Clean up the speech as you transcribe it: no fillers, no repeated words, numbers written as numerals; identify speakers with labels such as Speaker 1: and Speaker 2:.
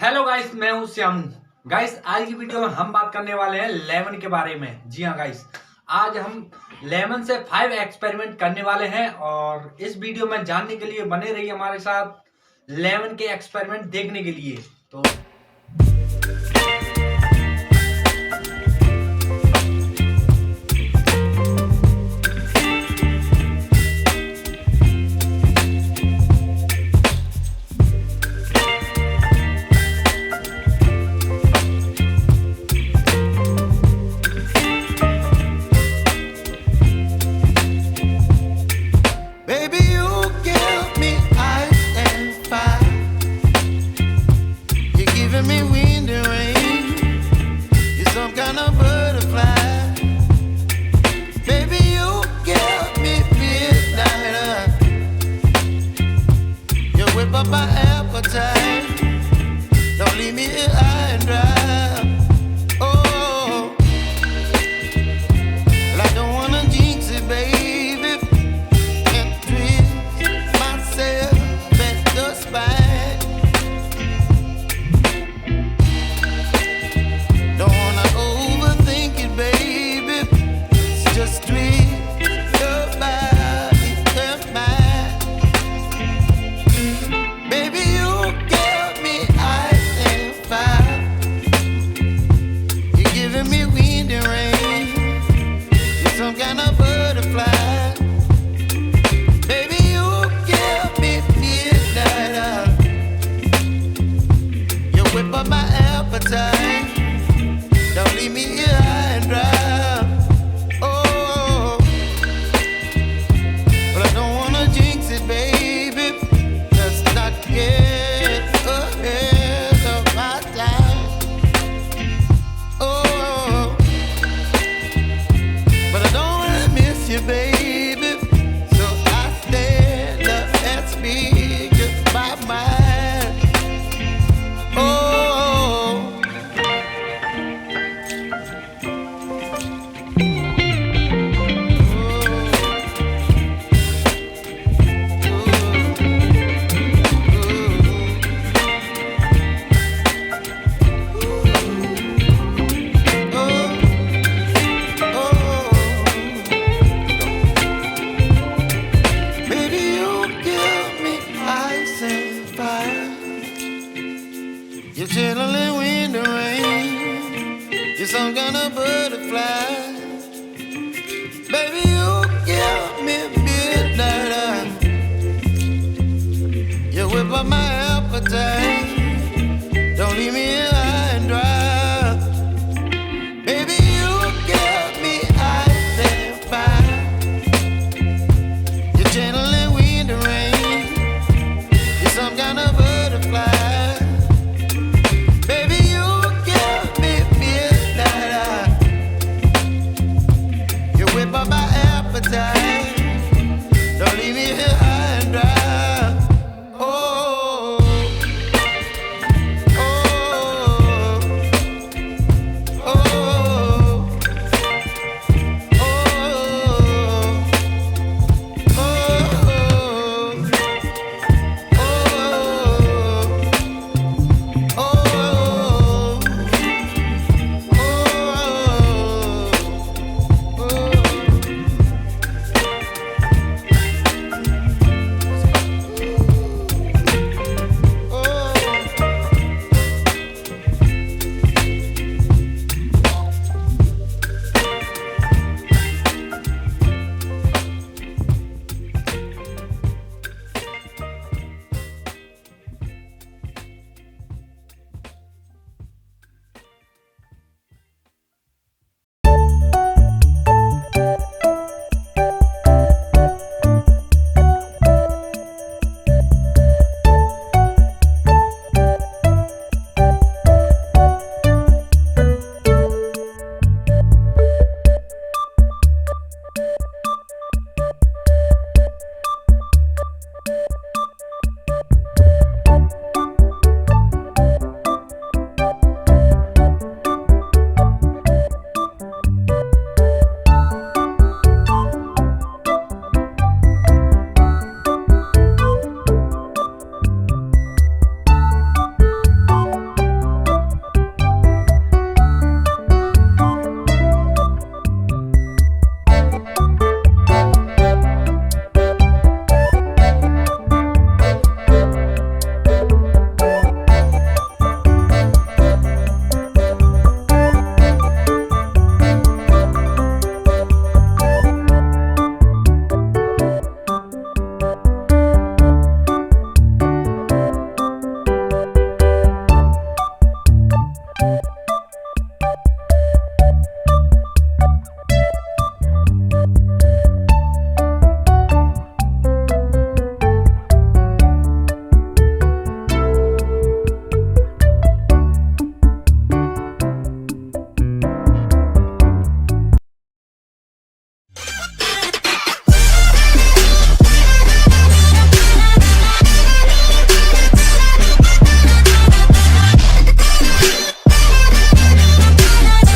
Speaker 1: Hello guys, मैं हूं Shyamu. Guys, आज की वीडियो में हम बात करने वाले हैं लेमन के बारे में। जी हाँ गाइस, आज हम लेमन से 5 एक्सपेरिमेंट करने वाले हैं और इस वीडियो में जानने के लिए बने रहिए हमारे साथ लेमन के एक्सपेरिमेंट देखने के लिए। तो
Speaker 2: me wind and rain, you're some kind of butterfly. Baby, you give me midnight. You whip up my appetite. Don't leave me here high and dry. Oh, well, I don't wanna jinx it, baby, and twist myself at the spine. Some kind of butterfly. Baby, you give me midnight. You whip up my appetite. Don't leave me here high and dry. Oh, but I don't wanna jinx it, baby. Let's not get ahead of my time. Oh, but I don't wanna miss you, baby. So I stand up and speak just my mind. Oh. You're chilling wind and rain. You're some kind of butterfly. Baby, you give me midnight. You whip up my